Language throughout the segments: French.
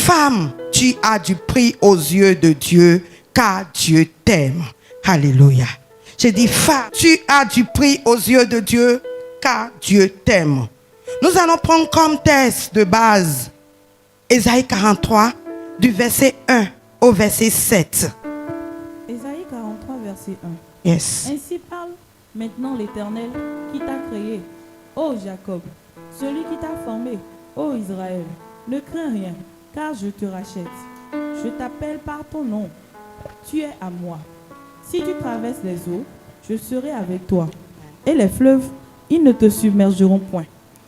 Femme, tu as du prix aux yeux de Dieu, car Dieu t'aime. Alléluia. J'ai dit, femme, tu as du prix aux yeux de Dieu, car Dieu t'aime. Nous allons prendre comme texte de base Ésaïe 43, du verset 1 au verset 7. Ésaïe 43, verset 1. Yes. Ainsi parle maintenant l'Éternel qui t'a créé, ô Jacob, celui qui t'a formé, ô Israël. Ne crains rien, car je te rachète. Je t'appelle par ton nom. Tu es à moi. Si tu traverses les eaux, je serai avec toi. Et les fleuves, ils ne te submergeront point.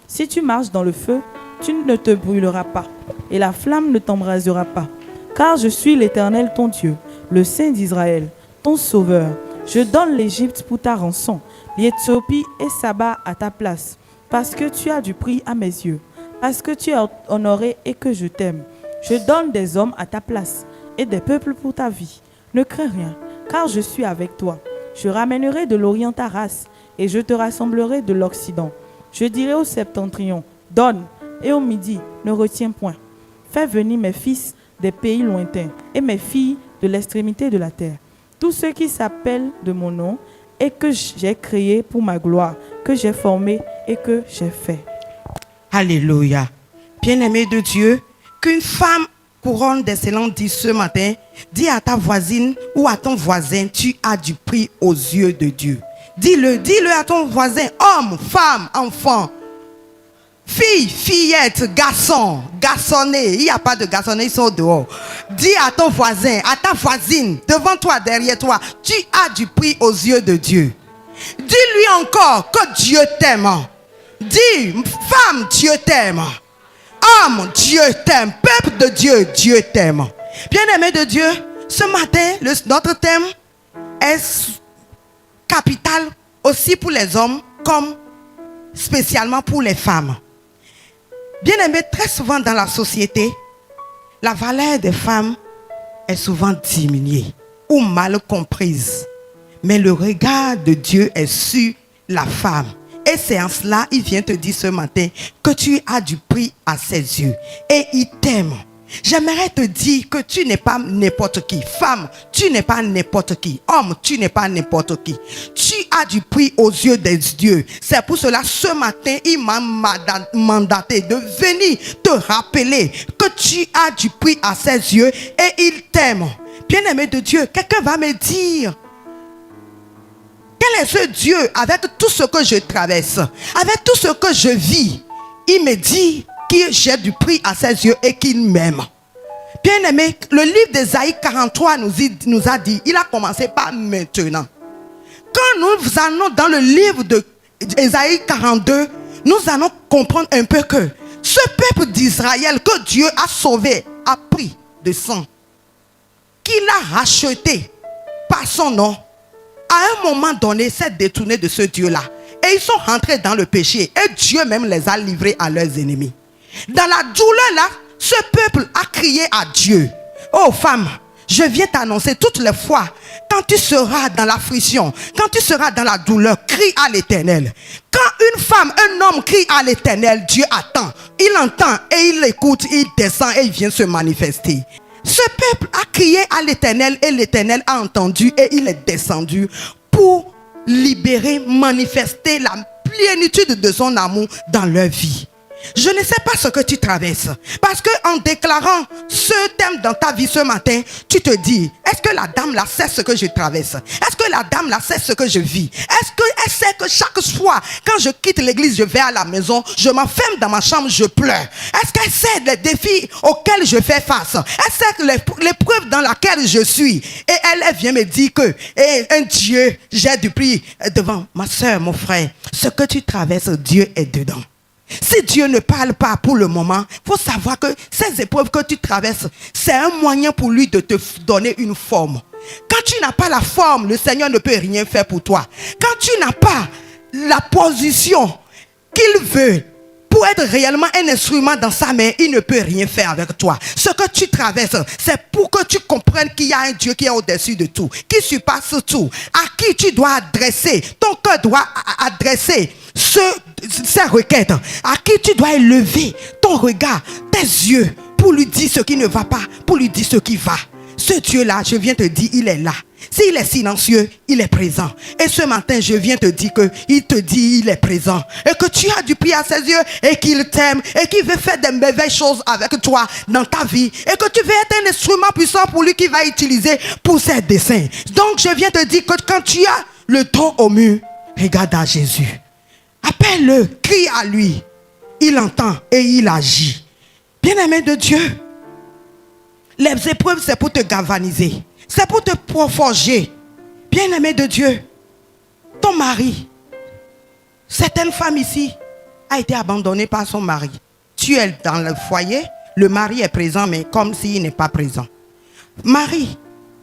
Si tu marches dans le feu, tu ne te brûleras pas, et la flamme ne t'embrasera pas. Car je suis l'Éternel ton Dieu, le Saint d'Israël, ton Sauveur. Je donne l'Égypte pour ta rançon, l'Éthiopie et Saba à ta place, parce que tu as du prix à mes yeux, parce que tu es honoré et que je t'aime. Je donne des hommes à ta place et des peuples pour ta vie. Ne crains rien, car je suis avec toi. Je ramènerai de l'Orient ta race, et je te rassemblerai de l'Occident. Je dirai au septentrion, donne, et au midi, ne retiens point. Fais venir mes fils des pays lointains, et mes filles de l'extrémité de la terre. Tous ceux qui s'appellent de mon nom, et que j'ai créé pour ma gloire, que j'ai formé et que j'ai fait. Alléluia. Bien-aimé de Dieu, qu'une femme couronne d'excellence dit ce matin, dis à ta voisine ou à ton voisin, tu as du prix aux yeux de Dieu. Dis-le à ton voisin, homme, femme, enfant, fille, fillette, garçon, garçonné. Il n'y a pas de garçonné, ils sont dehors. Dis à ton voisin, à ta voisine, devant toi, derrière toi, tu as du prix aux yeux de Dieu. Dis-lui encore que Dieu t'aime. Dis, femme, Dieu t'aime. Homme, Dieu t'aime. Peuple de Dieu, Dieu t'aime. Bien-aimé de Dieu, ce matin, notre thème est capital aussi pour les hommes comme spécialement pour les femmes. Bien-aimé, très souvent dans la société, la valeur des femmes est souvent diminuée ou mal comprise. Mais le regard de Dieu est sur la femme. Et c'est en cela, il vient te dire ce matin que tu as du prix à ses yeux. Et il t'aime. J'aimerais te dire que tu n'es pas n'importe qui. Femme, tu n'es pas n'importe qui. Homme, tu n'es pas n'importe qui. Tu as du prix aux yeux des dieux. C'est pour cela, ce matin, il m'a mandaté de venir te rappeler que tu as du prix à ses yeux et il t'aime. Bien-aimé de Dieu, quelqu'un va me dire, quel est ce Dieu avec tout ce que je traverse, avec tout ce que je vis? Il me dit que j'ai du prix à ses yeux et qu'il m'aime. Bien aimé, le livre d'Ésaïe 43 nous a dit, il a commencé par maintenant. Quand nous allons dans le livre d'Ésaïe 42, nous allons comprendre un peu que ce peuple d'Israël que Dieu a sauvé a pris de sang, qu'il a racheté par son nom, à un moment donné, s'est détourné de ce Dieu-là. Et ils sont rentrés dans le péché. Et Dieu même les a livrés à leurs ennemis. Dans la douleur là, ce peuple a crié à Dieu. Oh femme, je viens t'annoncer toutes les fois, quand tu seras dans l'affliction, quand tu seras dans la douleur, crie à l'Éternel. Quand une femme, un homme crie à l'Éternel, Dieu attend. Il entend et il écoute, il descend et il vient se manifester. Ce peuple a crié à l'Éternel et l'Éternel a entendu et il est descendu pour libérer, manifester la plénitude de son amour dans leur vie. Je ne sais pas ce que tu traverses. Parce qu'en déclarant ce thème dans ta vie ce matin, tu te dis, est-ce que la dame là sait ce que je traverse? Est-ce que la dame là sait ce que je vis? Est-ce qu'elle sait que chaque fois, quand je quitte l'église, je vais à la maison, je m'enferme dans ma chambre, je pleure? Est-ce qu'elle sait les défis auxquels je fais face? Elle sait l'épreuve dans laquelle je suis? Et elle vient me dire que, un Dieu, j'ai du prix devant ma soeur, mon frère. Ce que tu traverses, Dieu est dedans. Si Dieu ne parle pas pour le moment, il faut savoir que ces épreuves que tu traverses, c'est un moyen pour lui de te donner une forme. Quand tu n'as pas la forme, le Seigneur ne peut rien faire pour toi. Quand tu n'as pas la position qu'il veut pour être réellement un instrument dans sa main, il ne peut rien faire avec toi. Ce que tu traverses, c'est pour que tu comprennes qu'il y a un Dieu qui est au-dessus de tout, qui surpasse tout, à qui tu dois adresser, ton cœur doit adresser ces requêtes, à qui tu dois élever ton regard, tes yeux pour lui dire ce qui ne va pas, pour lui dire ce qui va. Ce Dieu-là, je viens te dire, il est là. S'il est silencieux, il est présent. Et ce matin, je viens te dire qu'il te dit, il est présent. Et que tu as du prix à ses yeux et qu'il t'aime et qu'il veut faire des merveilleuses choses avec toi dans ta vie. Et que tu veux être un instrument puissant pour lui qu'il va utiliser pour ses desseins. Donc, je viens te dire que quand tu as le dos au mur, regarde à Jésus. Appelle-le, crie à lui. Il entend et il agit. Bien-aimé de Dieu, les épreuves, c'est pour te galvaniser. C'est pour te forger. Bien-aimé de Dieu, ton mari, certaines femmes ici a été abandonnée par son mari. Tu es dans le foyer, le mari est présent, mais comme s'il n'est pas présent. Marie,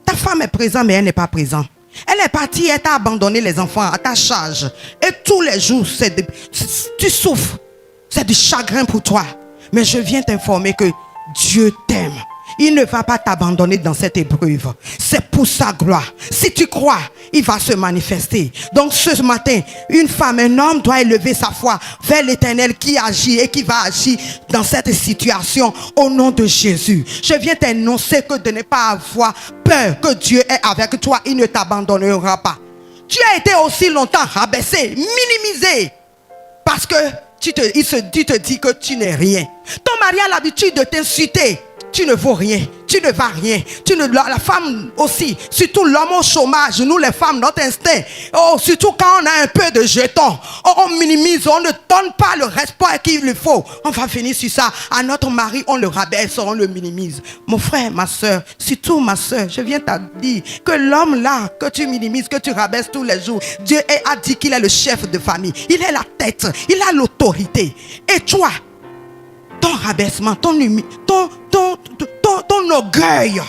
ta femme est présente, mais elle n'est pas présente. Elle est partie, elle t'a abandonné les enfants à ta charge. Et tous les jours, tu souffres. C'est du chagrin pour toi. Mais je viens t'informer que Dieu t'aime. Il ne va pas t'abandonner dans cette épreuve. C'est pour sa gloire. Si tu crois, il va se manifester. Donc ce matin, une femme, un homme doit élever sa foi vers l'Éternel qui agit et qui va agir dans cette situation au nom de Jésus. Je viens t'annoncer que de ne pas avoir peur, que Dieu est avec toi, il ne t'abandonnera pas. Tu as été aussi longtemps rabaissé, minimisé, parce que tu te dis que tu n'es rien. Ton mari a l'habitude de t'insulter. Tu ne vaux rien, tu ne vas rien. La femme aussi, surtout l'homme au chômage, nous les femmes, notre instinct, surtout quand on a un peu de jetons, on minimise, on ne donne pas le respect qu'il lui faut. On va finir sur ça. À notre mari, on le rabaisse, on le minimise. Mon frère, ma soeur, surtout ma soeur, je viens te dire que l'homme là, que tu minimises, que tu rabaisses tous les jours, Dieu a dit qu'il est le chef de famille. Il est la tête, il a l'autorité. Et toi, ton rabaissement, ton orgueil,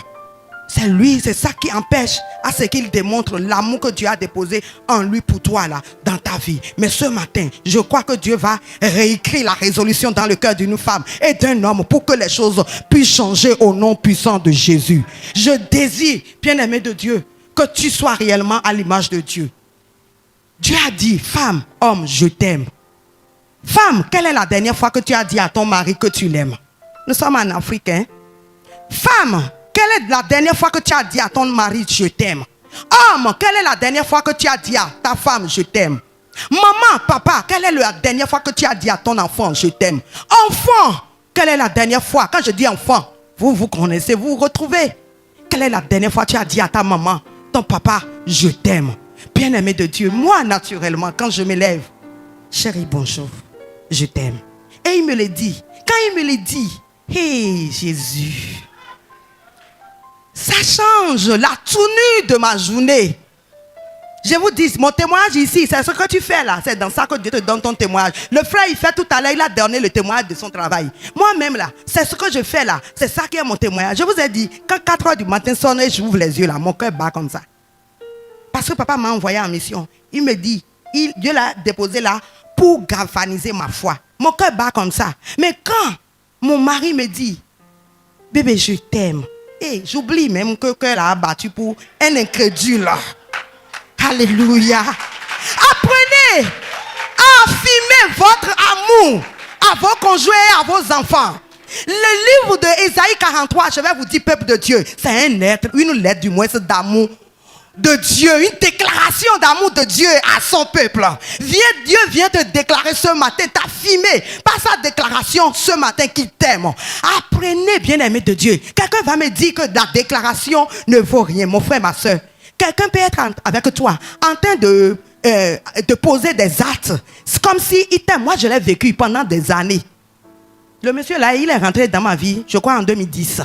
c'est lui, c'est ça qui empêche à ce qu'il démontre l'amour que Dieu a déposé en lui pour toi là, dans ta vie. Mais ce matin, je crois que Dieu va réécrire la résolution dans le cœur d'une femme et d'un homme pour que les choses puissent changer au nom puissant de Jésus. Je désire, bien-aimé de Dieu, que tu sois réellement à l'image de Dieu. Dieu a dit, femme, homme, je t'aime. Femme, quelle est la dernière fois que tu as dit à ton mari que tu l'aimes? Nous sommes en Afrique, hein? Femme, quelle est la dernière fois que tu as dit à ton mari je t'aime? Homme, quelle est la dernière fois que tu as dit à ta femme je t'aime? Maman, papa, quelle est la dernière fois que tu as dit à ton enfant je t'aime? Enfant, quelle est la dernière fois? Quand je dis enfant, vous connaissez, vous vous retrouvez. Quelle est la dernière fois que tu as dit à ta maman, ton papa, je t'aime? Bien-aimé de Dieu, moi naturellement, quand je me lève, chérie, bonjour, je t'aime. Et il me le dit. Quand il me le dit, hé Jésus, ça change la tournure de ma journée. Je vous dis, mon témoignage ici, c'est ce que tu fais là. C'est dans ça que Dieu te donne ton témoignage. Le frère, il fait tout à l'heure, il a donné le témoignage de son travail. Moi-même là, c'est ce que je fais là. C'est ça qui est mon témoignage. Je vous ai dit, quand 4 heures du matin sonne et j'ouvre les yeux là, mon cœur bat comme ça. Parce que papa m'a envoyé en mission. Il me dit, Dieu l'a déposé là pour galvaniser ma foi. Mon cœur bat comme ça. Mais quand mon mari me dit, bébé, je t'aime. Et j'oublie même que cœur a battu pour un incrédule. Alléluia. Apprenez à affirmer votre amour à vos conjoints et à vos enfants. Le livre de Ésaïe 43, je vais vous dire, peuple de Dieu, c'est une lettre du moins d'amour de Dieu, une déclaration d'amour de Dieu à son peuple. Dieu vient te déclarer ce matin, t'affirmer par sa déclaration ce matin qu'il t'aime. Apprenez, bien-aimé de Dieu. Quelqu'un va me dire que la déclaration ne vaut rien, mon frère, ma soeur. Quelqu'un peut être avec toi en train de poser des actes. C'est comme s'il t'aime. Moi, je l'ai vécu pendant des années. Le monsieur là, il est rentré dans ma vie, je crois en 2010.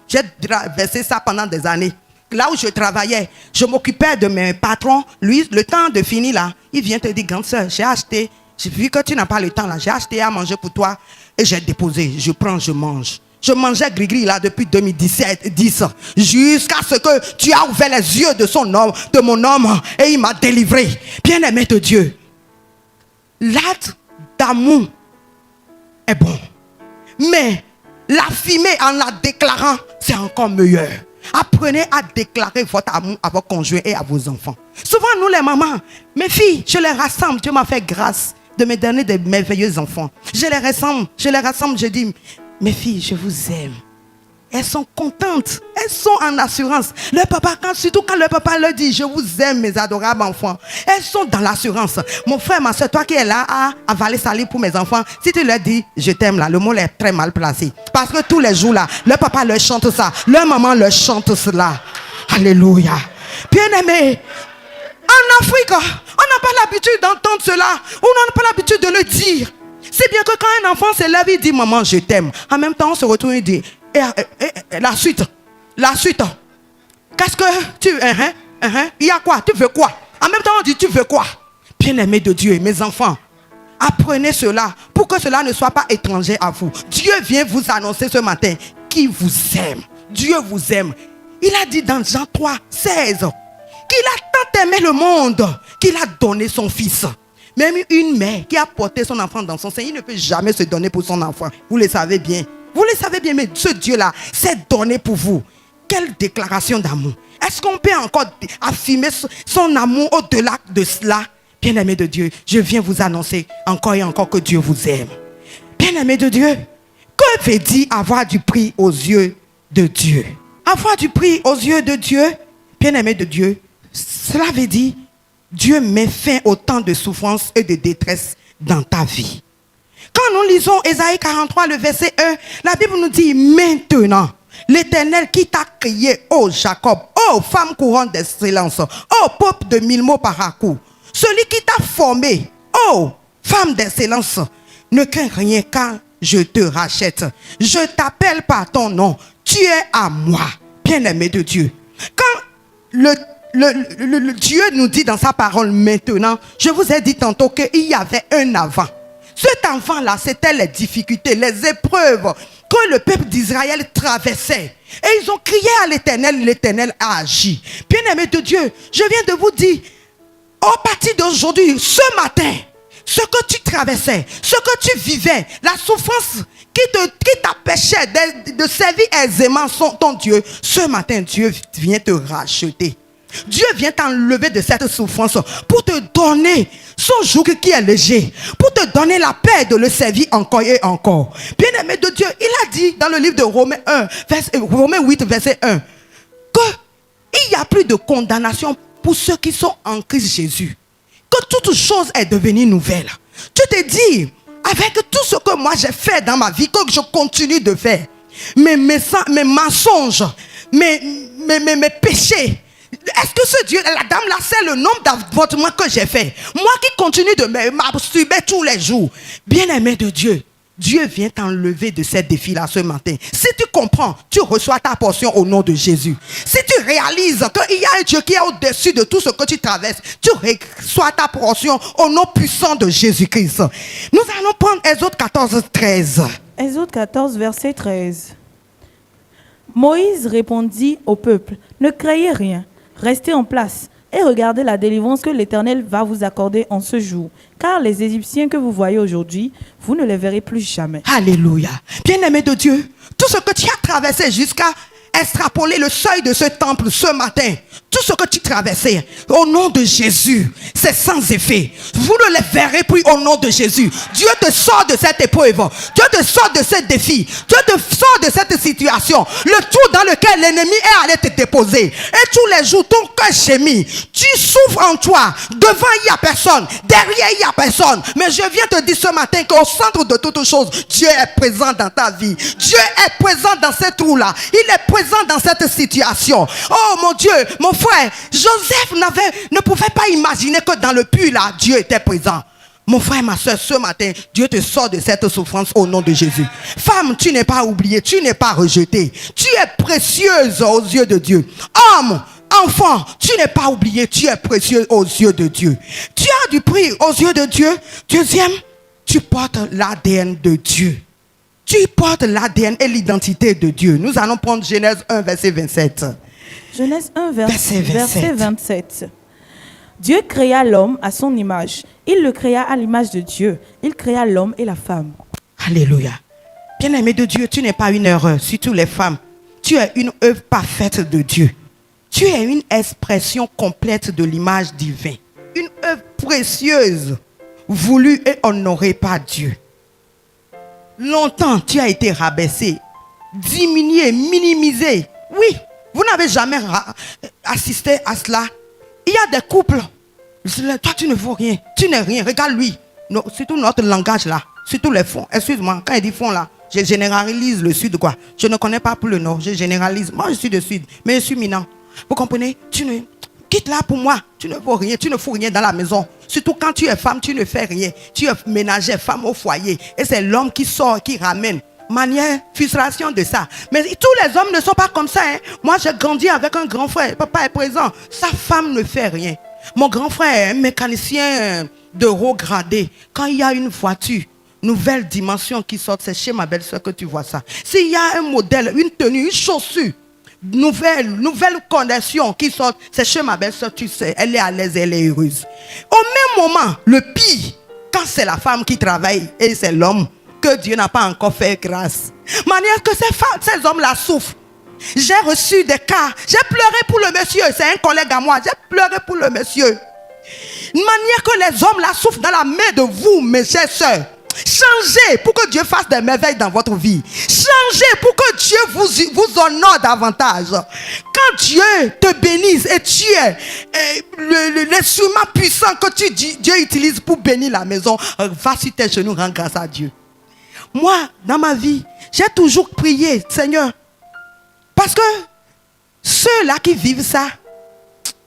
J'ai traversé ça pendant des années. Là où je travaillais, je m'occupais de mes patrons. Lui, le temps de finir là, il vient te dire, grande soeur, j'ai acheté, j'ai vu que tu n'as pas le temps là, j'ai acheté à manger pour toi et j'ai déposé, je prends, je mange. Je mangeais gris-gris là depuis 2017, 10, jusqu'à ce que tu as ouvert les yeux de mon homme et il m'a délivré. Bien-aimé de Dieu, l'acte d'amour est bon, mais l'affirmer en la déclarant, c'est encore meilleur. Apprenez à déclarer votre amour à vos conjoints et à vos enfants. Souvent, nous les mamans, mes filles, je les rassemble. Dieu m'a fait grâce de me donner de merveilleux enfants. Je les rassemble, je dis, mes filles, je vous aime. Elles sont contentes, elles sont en assurance. Le papa, surtout quand le papa leur dit, je vous aime mes adorables enfants, elles sont dans l'assurance. Mon frère, ma soeur, toi qui es là à avaler salive pour mes enfants, si tu leur dis, je t'aime là, le mot est très mal placé. Parce que tous les jours là, le papa leur chante ça, leur maman leur chante cela. Alléluia. Bien-aimés, en Afrique, on n'a pas l'habitude d'entendre cela, on n'a pas l'habitude de le dire. C'est bien que quand un enfant se lève, il dit, maman, je t'aime. En même temps, on se retourne et dit, la suite. Qu'est-ce que tu veux? Il y a quoi? Tu veux quoi? En même temps, on dit, tu veux quoi? Bien-aimés de Dieu, mes enfants, apprenez cela pour que cela ne soit pas étranger à vous. Dieu vient vous annoncer ce matin qu'il vous aime. Dieu vous aime. Il a dit dans Jean 3, 16 qu'il a tant aimé le monde qu'il a donné son fils. Même une mère qui a porté son enfant dans son sein, il ne peut jamais se donner pour son enfant. Vous le savez bien. Vous le savez bien, mais ce Dieu-là s'est donné pour vous. Quelle déclaration d'amour. Est-ce qu'on peut encore affirmer son amour au-delà de cela? Bien-aimé de Dieu, je viens vous annoncer encore et encore que Dieu vous aime. Bien-aimé de Dieu, que veut dire avoir du prix aux yeux de Dieu? Avoir du prix aux yeux de Dieu, bien-aimé de Dieu, cela veut dire Dieu met fin au temps de souffrance et de détresse dans ta vie. Quand nous lisons Ésaïe 43, le verset 1, la Bible nous dit, maintenant, l'Éternel qui t'a créé, ô Jacob, ô femme couronne d'excellence, ô peuple de 1000 mots par coup, celui qui t'a formé, ô femme d'excellence, ne crains rien car je te rachète. Je t'appelle par ton nom, tu es à moi, bien-aimé de Dieu. Quand le Dieu nous dit dans sa parole maintenant, je vous ai dit tantôt qu'il y avait un avant. Cet enfant-là, c'était les difficultés, les épreuves que le peuple d'Israël traversait. Et ils ont crié à l'Éternel, l'Éternel a agi. Bien-aimé de Dieu, je viens de vous dire, à partir d'aujourd'hui, ce matin, ce que tu traversais, ce que tu vivais, la souffrance qui t'empêchait de servir aisément ton Dieu, ce matin, Dieu vient te racheter. Dieu vient t'enlever de cette souffrance pour te donner son joug qui est léger, pour te donner la paix de le servir encore et encore. Bien-aimé de Dieu, il a dit dans le livre de Romains 8, verset 1, qu'il n'y a plus de condamnation pour ceux qui sont en Christ Jésus. Que toute chose est devenue nouvelle. Tu te dis, avec tout ce que moi j'ai fait dans ma vie, que je continue de faire, mes mensonges, mes péchés, est-ce que ce Dieu, la dame là, c'est le nombre d'avortements que j'ai fait? Moi qui continue de me masturber tous les jours. Bien-aimé de Dieu, Dieu vient t'enlever de ces défis-là ce matin. Si tu comprends, tu reçois ta portion au nom de Jésus. Si tu réalises qu'il y a un Dieu qui est au-dessus de tout ce que tu traverses, tu reçois ta portion au nom puissant de Jésus-Christ. Nous allons prendre Exode 14, 13. Exode 14, verset 13. Moïse répondit au peuple, ne craignez rien. Restez en place et regardez la délivrance que l'Éternel va vous accorder en ce jour. Car les Égyptiens que vous voyez aujourd'hui, vous ne les verrez plus jamais. Alléluia. Bien-aimé de Dieu, tout ce que tu as traversé jusqu'à extrapoler le seuil de ce temple ce matin, tout ce que tu traversais, au nom de Jésus, c'est sans effet. Vous ne les verrez plus au nom de Jésus. Dieu te sort de cette épreuve. Dieu te sort de ce défi. Dieu te sort de cette situation. Le trou dans lequel l'ennemi est allé te déposer. Et tous les jours, ton cœur gémit. Tu souffres en toi. Devant, il n'y a personne. Derrière, il n'y a personne. Mais je viens te dire ce matin qu'au centre de toutes choses, Dieu est présent dans ta vie. Dieu est présent dans ce trou-là. Il est présent dans cette situation. Oh mon Dieu, mon frère, Joseph ne pouvait pas imaginer que dans le puits là, Dieu était présent. Mon frère, ma soeur, ce matin, Dieu te sort de cette souffrance au nom de Jésus. Femme, tu n'es pas oubliée, tu n'es pas rejetée. Tu es précieuse aux yeux de Dieu. Homme, enfant, tu n'es pas oublié, tu es précieux aux yeux de Dieu. Tu as du prix aux yeux de Dieu. Deuxième, tu portes l'ADN de Dieu. Tu portes l'ADN et l'identité de Dieu. Nous allons prendre Genèse 1, verset 27. Genèse 1, verset 27. Dieu créa l'homme à son image. Il le créa à l'image de Dieu. Il créa l'homme et la femme. Alléluia. Bien-aimé de Dieu, tu n'es pas une erreur, surtout les femmes. Tu es une œuvre parfaite de Dieu. Tu es une expression complète de l'image divine. Une œuvre précieuse, voulue et honorée par Dieu. longtemps tu as été rabaissé, diminué, minimisé. Oui, vous n'avez jamais assisté à cela. Il y a des couples. Toi, tu ne vaux rien. Tu n'es rien. Regarde lui. Surtout notre langage là. Surtout les fonds. Excuse-moi, quand il dit fonds là, je généralise le sud quoi. Je ne connais pas pour le nord. Je généralise. Moi, je suis du sud. Mais je suis minant. Vous comprenez? Quitte là pour moi. Tu ne vaux rien. Tu ne fous rien dans la maison. Surtout quand tu es femme, tu ne fais rien. Tu es ménagère, femme au foyer. Et c'est l'homme qui sort, qui ramène. Manière, frustration de ça. Mais tous les hommes ne sont pas comme ça. Hein. Moi, j'ai grandi avec un grand frère. Papa est présent. Sa femme ne fait rien. Mon grand frère est un mécanicien de haut gradé. Quand il y a une voiture, nouvelle dimension qui sort, c'est chez ma belle-soeur que tu vois ça. S'il y a un modèle, une tenue, une chaussure, nouvelle connexion qui sort, c'est chez ma belle-soeur, tu sais, elle est à l'aise, elle est heureuse. Au même moment, le pire, quand c'est la femme qui travaille et c'est l'homme, que Dieu n'a pas encore fait grâce. Manière que ces hommes-là souffrent. J'ai reçu des cas. J'ai pleuré pour le monsieur. C'est un collègue à moi. J'ai pleuré pour le monsieur. Manière que les hommes-là souffrent dans la main de vous, mes chers soeurs. Changez pour que Dieu fasse des merveilles dans votre vie. Changez pour que Dieu vous honore davantage. Quand Dieu te bénisse et tu es l'instrument puissant que Dieu utilise pour bénir la maison, va sur tes genoux, rends grâce à Dieu. Moi, dans ma vie, j'ai toujours prié, Seigneur. Parce que ceux-là qui vivent ça,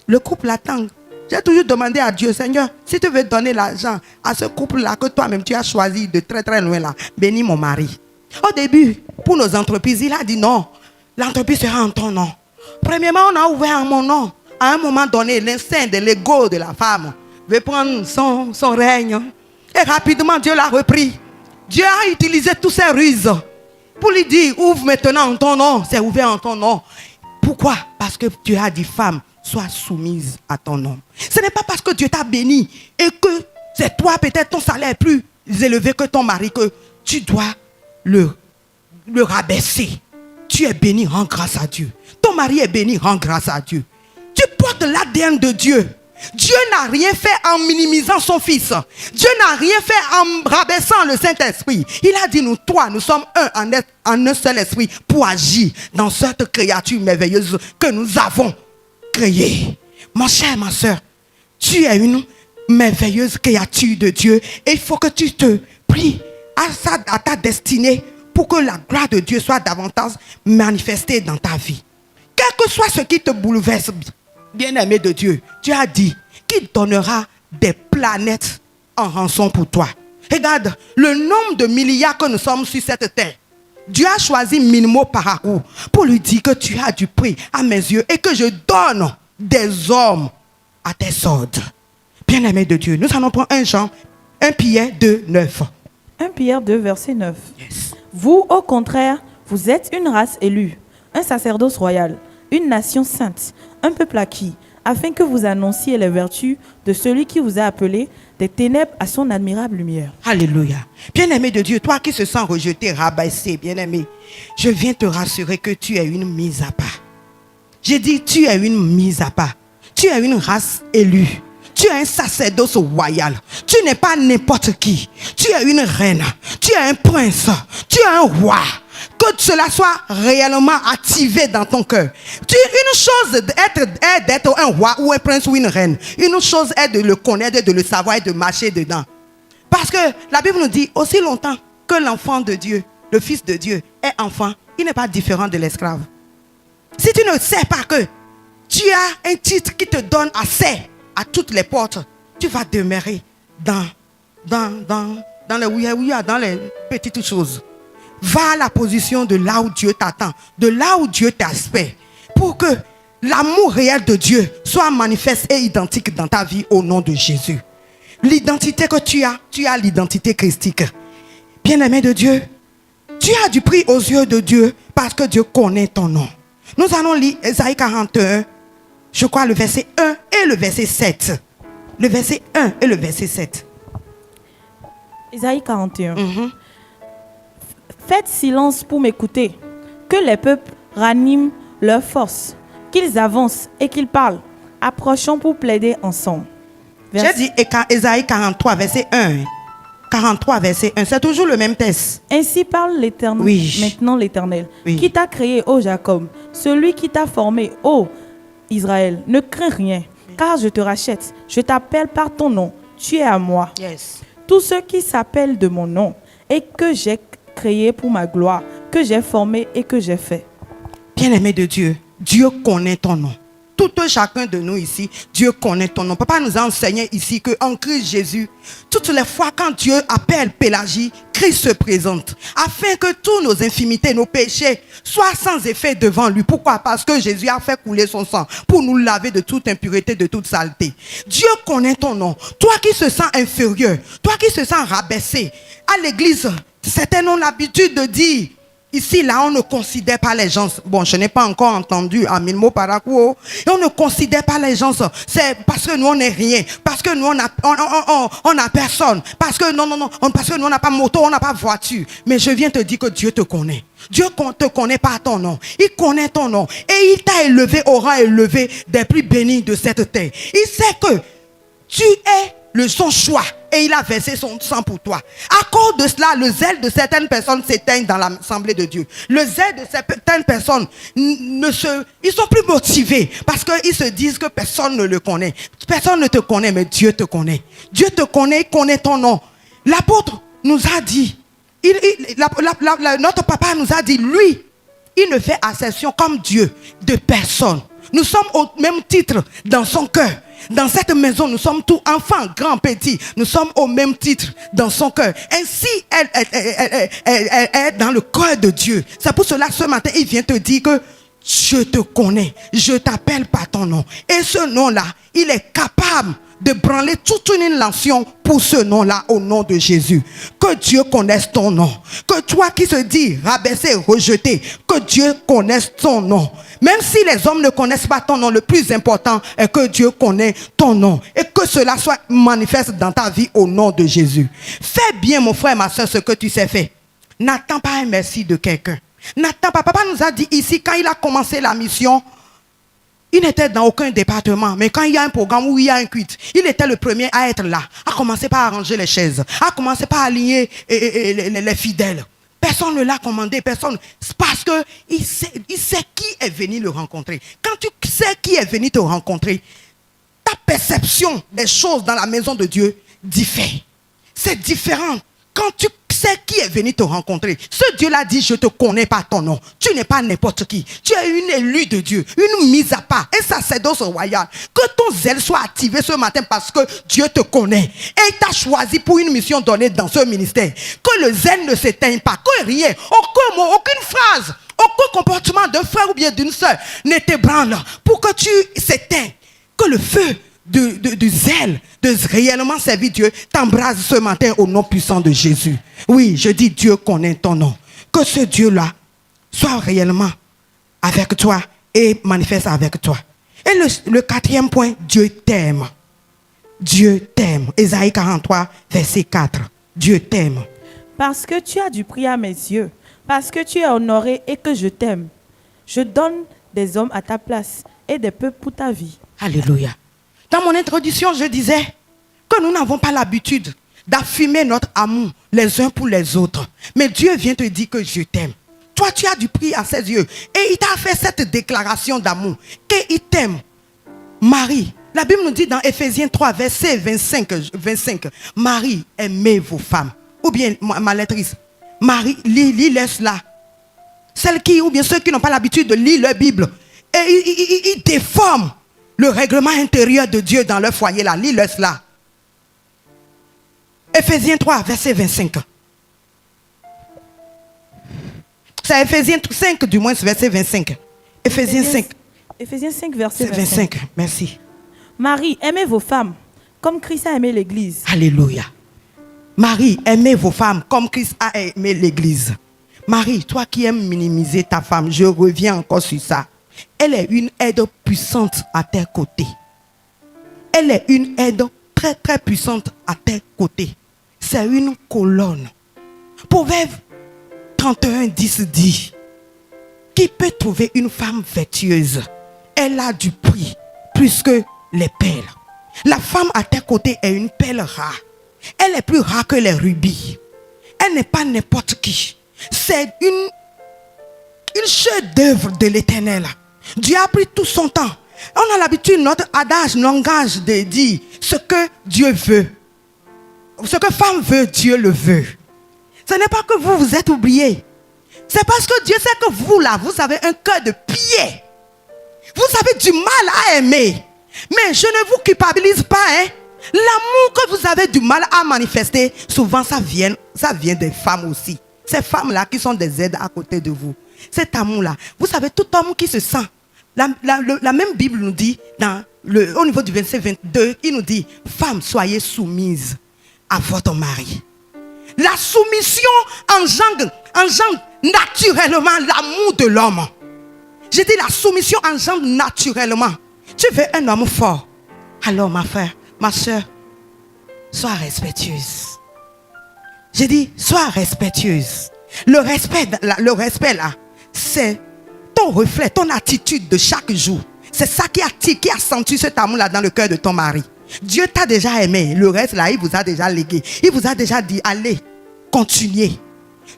le couple attend. J'ai toujours demandé à Dieu, Seigneur, si tu veux donner l'argent à ce couple-là que toi-même tu as choisi de très très loin là, bénis mon mari. Au début, pour nos entreprises, il a dit non, l'entreprise sera en ton nom. Premièrement, on a ouvert en mon nom. À un moment donné, l'instinct de l'ego de la femme veut prendre son règne. Et rapidement, Dieu l'a repris. Dieu a utilisé toutes ces ruses pour lui dire, ouvre maintenant en ton nom. C'est ouvert en ton nom. Pourquoi? Parce que Dieu a dit, femme, sois soumise à ton homme. Ce n'est pas parce que Dieu t'a béni et que c'est toi, peut-être ton salaire est plus élevé que ton mari, que tu dois le rabaisser. Tu es béni, rends grâce à Dieu. Ton mari est béni, rends grâce à Dieu. Tu portes l'ADN de Dieu. Dieu n'a rien fait en minimisant son fils. Dieu n'a rien fait en rabaissant le Saint-Esprit. Il a dit, nous sommes en un seul esprit pour agir dans cette créature merveilleuse que nous avons créée. Mon cher, ma soeur, tu es une merveilleuse créature de Dieu et il faut que tu te pries à ta destinée pour que la gloire de Dieu soit davantage manifestée dans ta vie. Quel que soit ce qui te bouleverse, bien-aimé de Dieu, Dieu a dit qu'il donnera des planètes en rançon pour toi. Regarde, le nombre de milliards que nous sommes sur cette terre. Dieu a choisi Minimo Parakou pour lui dire que tu as du prix à mes yeux et que je donne des hommes à tes ordres. Bien-aimé de Dieu, nous allons prendre 1 Pierre 2, 9. 1 Pierre 2, verset 9. Yes. Vous, au contraire, vous êtes une race élue, un sacerdoce royal, une nation sainte, un peuple acquis, afin que vous annonciez les vertus de celui qui vous a appelé des ténèbres à son admirable lumière. Alléluia. Bien-aimé de Dieu, toi qui se sens rejeté, rabaissé, bien-aimé, je viens te rassurer que tu es une mise à part. J'ai dit, tu es une mise à part. Tu es une race élue. Tu es un sacerdoce royal. Tu n'es pas n'importe qui. Tu es une reine. Tu es un prince. Tu es un roi. Que cela soit réellement activé dans ton cœur. Une chose est d'être un roi ou un prince ou une reine. Une chose est de le connaître, de le savoir et de marcher dedans. Parce que la Bible nous dit, aussi longtemps que l'enfant de Dieu, le fils de Dieu est enfant, il n'est pas différent de l'esclave. Si tu ne sais pas que tu as un titre qui te donne accès à toutes les portes, tu vas demeurer dans les oui-oui, dans les petites choses. Va à la position de là où Dieu t'attend, de là où Dieu t'espère, pour que l'amour réel de Dieu soit manifeste et identique dans ta vie au nom de Jésus. L'identité que tu as l'identité christique. Bien-aimé de Dieu, tu as du prix aux yeux de Dieu parce que Dieu connaît ton nom. Nous allons lire Ésaïe 41, je crois le verset 1 et le verset 7. Le verset 1 et le verset 7. Ésaïe 41. Faites silence pour m'écouter, que les peuples raniment leur force, qu'ils avancent et qu'ils parlent. Approchons pour plaider ensemble. J'ai dit Ésaïe 43, verset 1. 43, verset 1. C'est toujours le même texte. Ainsi parle l'Éternel, Oui. maintenant l'Éternel, Oui. qui t'a créé, ô Jacob, celui qui t'a formé, ô Israël. Ne crains rien, car je te rachète. Je t'appelle par ton nom. Tu es à moi. Yes. Tous ceux qui s'appellent de mon nom et que j'ai créé pour ma gloire, que j'ai formé et que j'ai fait. Bien-aimé de Dieu, Dieu connaît ton nom. Tout chacun de nous ici, Dieu connaît ton nom. Papa nous a enseigné ici qu'en Christ Jésus, toutes les fois quand Dieu appelle Pélagie, Christ se présente. Afin que tous nos infimités, nos péchés soient sans effet devant lui. Pourquoi? Parce que Jésus a fait couler son sang pour nous laver de toute impureté, de toute saleté. Dieu connaît ton nom. Toi qui se sens inférieur, toi qui se sens rabaissé, à l'église, certains ont l'habitude de dire... Ici, là, on ne considère pas les gens. Bon, je n'ai pas encore entendu à mille mots par rapport. Et on ne considère pas les gens. C'est parce que nous, on n'est rien. Parce que nous, on a personne. Parce que parce que nous, on n'a pas moto, on n'a pas voiture. Mais je viens te dire que Dieu te connaît. Dieu ne te connaît pas ton nom. Il connaît ton nom. Et il t'a élevé au rang élevé des plus bénis de cette terre. Il sait que tu es son choix et il a versé son sang pour toi. À cause de cela, le zèle de certaines personnes s'éteint dans l'assemblée de Dieu. Le zèle de certaines personnes, ils sont plus motivés parce qu'ils se disent que personne ne le connaît. Personne ne te connaît, mais Dieu te connaît. Dieu te connaît, il connaît ton nom. L'apôtre nous a dit, notre papa nous a dit, lui, il ne fait accession comme Dieu de personne. Nous sommes au même titre dans son cœur. Dans cette maison, nous sommes tous enfants, grands, petits. Nous sommes au même titre dans son cœur. Ainsi, elle est dans le cœur de Dieu. C'est pour cela, ce matin, il vient te dire que je te connais. Je t'appelle par ton nom. Et ce nom-là, il est capable de branler toute une nation pour ce nom-là, au nom de Jésus. Que Dieu connaisse ton nom. Que toi qui se dis rabaissé, rejeté, que Dieu connaisse ton nom. Même si les hommes ne connaissent pas ton nom, le plus important est que Dieu connaît ton nom. Et que cela soit manifeste dans ta vie au nom de Jésus. Fais bien, mon frère, ma soeur, ce que tu sais faire. N'attends pas un merci de quelqu'un. N'attends pas. Papa nous a dit ici, quand il a commencé la mission, il n'était dans aucun département, mais quand il y a un programme où il y a un culte, il était le premier à être là, à commencer par arranger les chaises, à commencer par aligner les fidèles. Personne ne l'a commandé, personne, parce qu'il sait qui est venu le rencontrer. Quand tu sais qui est venu te rencontrer, ta perception des choses dans la maison de Dieu diffère. C'est différent. Quand tu sais qui est venu te rencontrer, ce Dieu-là dit, je te connais par ton nom. Tu n'es pas n'importe qui. Tu es une élue de Dieu, une mise à part, un sacerdoce royal. Que ton zèle soit activé ce matin parce que Dieu te connaît. Et il t'a choisi pour une mission donnée dans ce ministère. Que le zèle ne s'éteigne pas, que rien, aucun mot, aucune phrase, aucun comportement d'un frère ou bien d'une soeur ne t'ébranle pour que tu s'éteignes. Que le feu du zèle, de réellement servir Dieu, t'embrase ce matin au nom puissant de Jésus. Oui, je dis Dieu connaît ton nom. Que ce Dieu-là soit réellement avec toi et manifeste avec toi. Et le quatrième point, Dieu t'aime. Dieu t'aime. Ésaïe 43, verset 4. Dieu t'aime. Parce que tu as du prix à mes yeux, parce que tu es honoré et que je t'aime, je donne des hommes à ta place et des peuples pour ta vie. Alléluia. Dans mon introduction, je disais que nous n'avons pas l'habitude d'affirmer notre amour les uns pour les autres. Mais Dieu vient te dire que je t'aime. Toi, tu as du prix à ses yeux. Et il t'a fait cette déclaration d'amour. Qu'il t'aime. Marie, la Bible nous dit dans Ephésiens 3, verset 25, Marie, aimez vos femmes. Ou bien, ma lectrice, Marie, lis-les là. Celles qui, ou bien ceux qui n'ont pas l'habitude de lire leur Bible. Et ils déforment le règlement intérieur de Dieu dans leur foyer là. Lis-le cela. Ephésiens 3, verset 25. C'est Ephésiens 5 du moins, verset 25. Ephésiens 5. Ephésiens 5, verset 25. Merci. Marie, aimez vos femmes comme Christ a aimé l'Église. Alléluia. Marie, aimez vos femmes comme Christ a aimé l'Église. Marie, toi qui aimes minimiser ta femme, je reviens encore sur ça. Elle est une aide puissante à tes côtés. Elle est une aide très très puissante à tes côtés. C'est une colonne. Proverbe 31, 10 dit, qui peut trouver une femme vertueuse? Elle a du prix plus que les perles. La femme à tes côtés est une perle rare. Elle est plus rare que les rubis. Elle n'est pas n'importe qui. C'est une chef-d'œuvre de l'Éternel. Dieu a pris tout son temps. On a l'habitude, notre adage, langage de dire ce que Dieu veut. Ce que femme veut, Dieu le veut. Ce n'est pas que vous êtes oubliés. C'est parce que Dieu sait que vous là, vous avez un cœur de pierre. Vous avez du mal à aimer. Mais je ne vous culpabilise pas. L'amour que vous avez du mal à manifester, souvent ça vient des femmes aussi. Ces femmes-là qui sont des aides à côté de vous. Cet amour-là. Vous savez, tout homme qui se sent. La même Bible nous dit, au niveau du verset 22, il nous dit, femmes, soyez soumises à votre mari. La soumission engendre naturellement l'amour de l'homme. J'ai dit la soumission engendre naturellement. Tu veux un homme fort. Alors ma frère, ma soeur, sois respectueuse. J'ai dit, sois respectueuse. Le respect là, c'est ton reflet, ton attitude de chaque jour. C'est ça qui accentue cet amour-là dans le cœur de ton mari. Dieu t'a déjà aimé. Le reste là, il vous a déjà légué. Il vous a déjà dit, allez, continuez.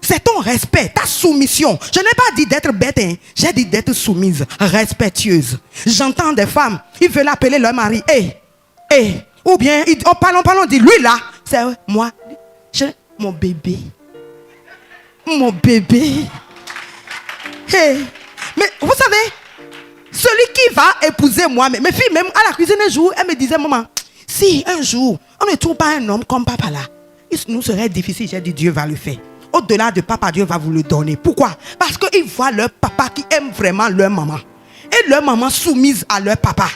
C'est ton respect, ta soumission. Je n'ai pas dit d'être bête, j'ai dit d'être soumise, respectueuse. J'entends des femmes, ils veulent appeler leur mari. Ou bien, parlons, dit, lui là, c'est moi, mon bébé. Mon bébé. Mais vous savez, celui qui va épouser moi, mes filles, même à la cuisine un jour, elle me disait, maman, si un jour, on ne trouve pas un homme comme papa là, il nous serait difficile. J'ai dit, Dieu va le faire. Au-delà de papa, Dieu va vous le donner. Pourquoi? Parce qu'ils voient leur papa qui aime vraiment leur maman. Et leur maman soumise à leur papa.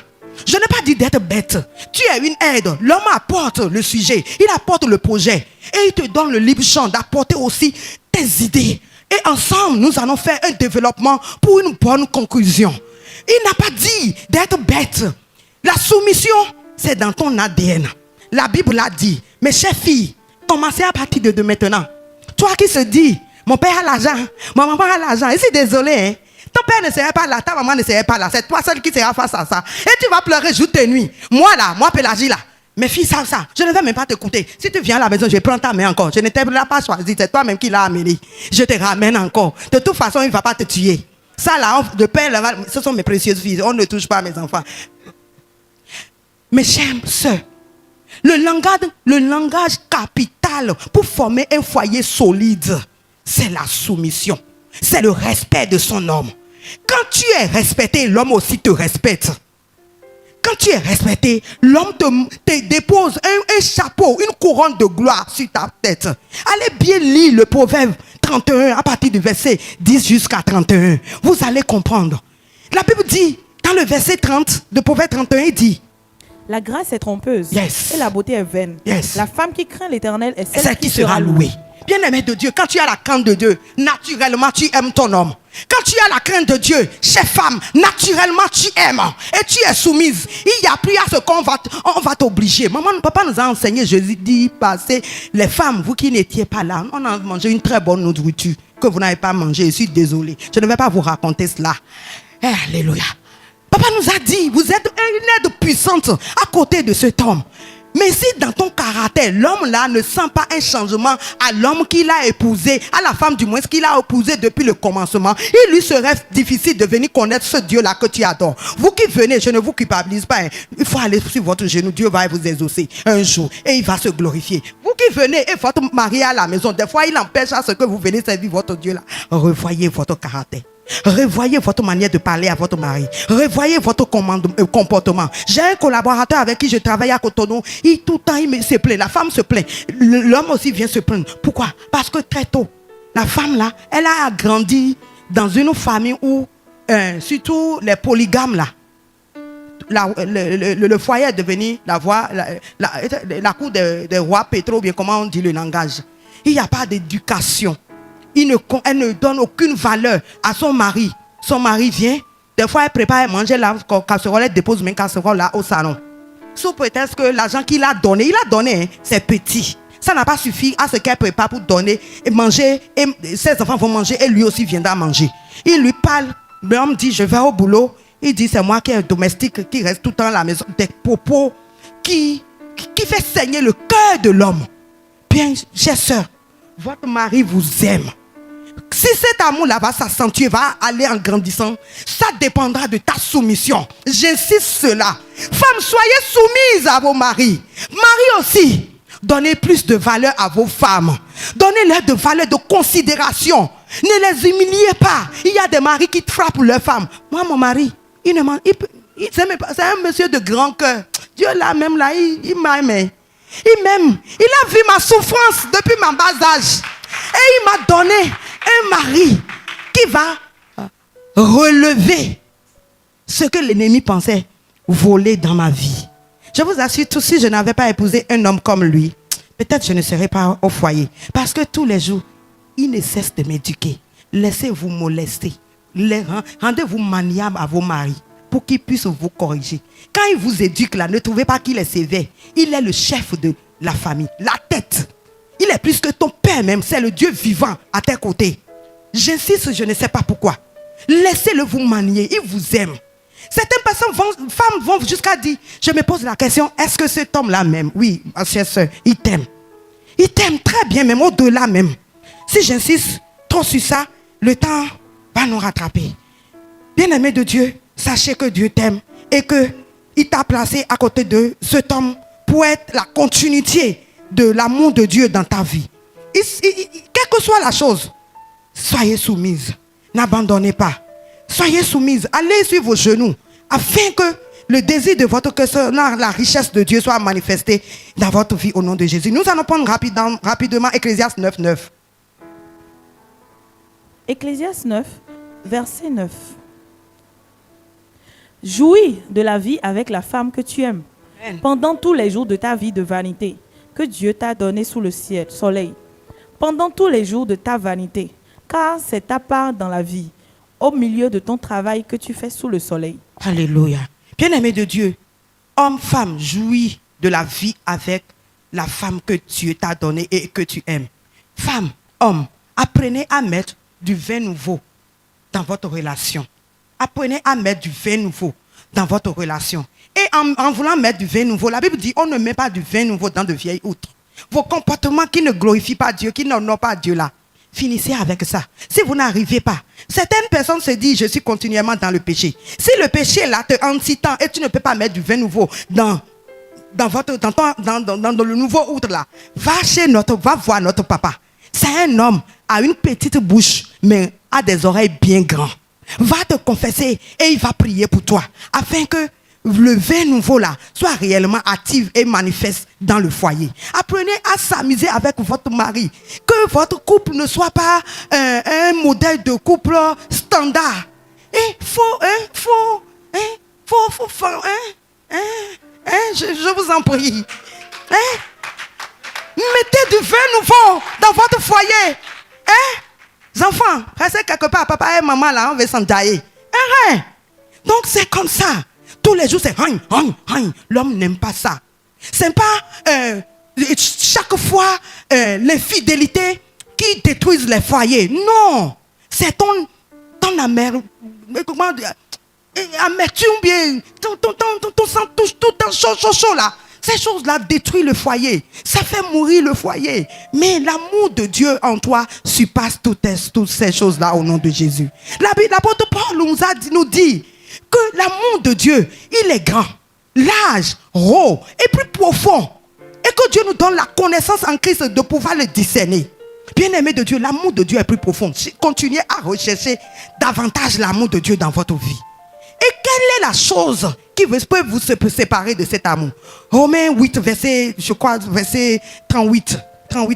Je n'ai pas dit d'être bête. Tu es une aide. L'homme apporte le sujet. Il apporte le projet. Et il te donne le libre champ d'apporter aussi tes idées. Et ensemble, nous allons faire un développement pour une bonne conclusion. Il n'a pas dit d'être bête. La soumission, c'est dans ton ADN. La Bible l'a dit. Mes chères filles, commencez à partir de maintenant. Toi qui se dis, mon père a l'argent, ma maman a l'argent. Et c'est désolé, ton père ne serait pas là, ta maman ne serait pas là. C'est toi seul qui seras face à ça. Et tu vas pleurer jour et nuit. Moi là, moi Pélagie là, mes filles savent ça. Je ne vais même pas t'écouter. Si tu viens à la maison, je prends ta main encore. Je ne t'ai pas choisi. C'est toi-même qui l'as amené. Je te ramène encore. De toute façon, il ne va pas te tuer. Ça là, de père, ce sont mes précieuses filles. On ne touche pas à mes enfants. Mes chères sœurs, le langage capital pour former un foyer solide, c'est la soumission. C'est le respect de son homme. Quand tu es respecté, l'homme aussi te respecte. Quand tu es respecté, l'homme te dépose un chapeau, une couronne de gloire sur ta tête. Allez bien lire le Proverbe 31 à partir du verset 10 jusqu'à 31. Vous allez comprendre. La Bible dit, dans le verset 30 de Proverbe 31, il dit, la grâce est trompeuse, yes, et la beauté est vaine. Yes. La femme qui craint l'Éternel est celle qui sera louée. Bien-aimé de Dieu, quand tu as la crainte de Dieu, naturellement tu aimes ton homme. Quand tu as la crainte de Dieu, chère femme, naturellement tu aimes et tu es soumise. Il n'y a plus à ce qu'on va t'obliger. Maman, papa nous a enseigné, Jésus dit, passez, les femmes, vous qui n'étiez pas là, on a mangé une très bonne nourriture que vous n'avez pas mangé. Je suis désolé. Je ne vais pas vous raconter cela. Alléluia. Papa nous a dit, vous êtes une aide puissante à côté de cet homme. Mais si dans ton caractère, l'homme là ne sent pas un changement à l'homme qu'il a épousé, à la femme du moins qu'il a épousé depuis le commencement, il lui serait difficile de venir connaître ce Dieu-là que tu adores. Vous qui venez, je ne vous culpabilise pas. Il faut aller sur votre genou, Dieu va vous exaucer un jour et il va se glorifier. Vous qui venez et votre mari à la maison, des fois il empêche à ce que vous venez servir votre Dieu là. Revoyez votre caractère. Revoyez votre manière de parler à votre mari. Revoyez votre comportement. J'ai un collaborateur avec qui je travaille à Cotonou. Tout le temps, il se plaint. La femme se plaint. L'homme aussi vient se plaindre. Pourquoi? Parce que très tôt, la femme là, elle a grandi dans une famille où, surtout les polygames là, le foyer est devenu la cour des rois pétro, bien comment on dit le langage. Il n'y a pas d'éducation. Elle ne donne aucune valeur à son mari. Son mari vient, des fois elle prépare à manger la casserole, elle dépose même casserole là au salon. Sous prétexte que l'argent qu'il a donné, c'est petit. Ça n'a pas suffi à ce qu'elle prépare pour donner et manger. Et ses enfants vont manger et lui aussi viendra manger. Il lui parle, l'homme dit je vais au boulot. Il dit c'est moi qui est domestique, qui reste tout le temps à la maison. Des propos qui fait saigner le cœur de l'homme. Bien, chère sœur, votre mari vous aime. Si cet amour-là va s'accentuer, va aller en grandissant, ça dépendra de ta soumission. J'insiste cela. Femmes, soyez soumises à vos maris. Maris aussi, donnez plus de valeur à vos femmes. Donnez-leur de valeur, de considération. Ne les humiliez pas. Il y a des maris qui frappent leurs femmes. Moi, mon mari, c'est un monsieur de grand cœur. Dieu là même là, il m'a aimé. Il m'aime. Il a vu ma souffrance depuis mon bas âge. Et il m'a donné un mari qui va relever ce que l'ennemi pensait voler dans ma vie. Je vous assure, tout si je n'avais pas épousé un homme comme lui, peut-être je ne serais pas au foyer. Parce que tous les jours, il ne cesse de m'éduquer. Laissez-vous molester. Rendez-vous maniable à vos maris pour qu'ils puissent vous corriger. Quand il vous éduque là, ne trouvez pas qu'il est sévère. Il est le chef de la famille, la tête. Il est plus que ton père même, c'est le Dieu vivant à tes côtés. J'insiste, je ne sais pas pourquoi. Laissez-le vous manier, il vous aime. Certaines femmes vont jusqu'à dire, je me pose la question, est-ce que cet homme-là même, oui, ma chère soeur, il t'aime. Il t'aime très bien, même au-delà même. Si j'insiste trop sur ça, le temps va nous rattraper. Bien-aimé de Dieu, sachez que Dieu t'aime et qu'il t'a placé à côté de cet homme pour être la continuité de l'amour de Dieu dans ta vie. Quelle que soit la chose, soyez soumise. N'abandonnez pas. Soyez soumise. Allez sur vos genoux afin que le désir de votre cœur, la richesse de Dieu soit manifestée dans votre vie au nom de Jésus. Nous allons prendre rapidement Ecclésiaste 9, 9. Ecclésiaste 9, verset 9. Jouis de la vie avec la femme que tu aimes, Amen. Pendant tous les jours de ta vie de vanité que Dieu t'a donné sous le soleil, pendant tous les jours de ta vanité, car c'est ta part dans la vie, au milieu de ton travail que tu fais sous le soleil. Alléluia. Bien-aimé de Dieu, homme, femme, jouis de la vie avec la femme que Dieu t'a donnée et que tu aimes. Femme, homme, apprenez à mettre du vin nouveau dans votre relation. Apprenez à mettre du vin nouveau dans votre relation. Et en voulant mettre du vin nouveau, la Bible dit, on ne met pas du vin nouveau dans de vieilles outres. Vos comportements qui ne glorifient pas Dieu, qui n'honorent pas Dieu là, finissez avec ça. Si vous n'arrivez pas, certaines personnes se disent, je suis continuellement dans le péché. Si le péché là te hante tant et tu ne peux pas mettre du vin nouveau dans le nouveau outre là, va voir notre papa. C'est un homme à une petite bouche, mais a des oreilles bien grandes. Va te confesser et il va prier pour toi, afin que le vin nouveau là soit réellement actif et manifeste dans le foyer. Apprenez à s'amuser avec votre mari. Que votre couple ne soit pas un modèle de couple standard. Et je vous en prie. Mettez du vin nouveau dans votre foyer. Enfants, restez quelque part, papa et maman là, on veut s'entailler. Donc c'est comme ça. Tous les jours, c'est l'homme n'aime pas ça. C'est pas chaque fois l'infidélité qui détruise les foyers. Non, c'est ton amertume bien, ton sang touche tout un chaud là. Ces choses-là détruisent le foyer. Ça fait mourir le foyer. Mais l'amour de Dieu en toi surpasse toutes ces choses-là au nom de Jésus. L'apôtre Paul nous dit que l'amour de Dieu, il est grand, large, haut et plus profond. Et que Dieu nous donne la connaissance en Christ de pouvoir le discerner. Bien-aimé de Dieu, l'amour de Dieu est plus profond. Continuez à rechercher davantage l'amour de Dieu dans votre vie. Et quelle est la chose qui peut vous séparer de cet amour? Romains 8, verset 38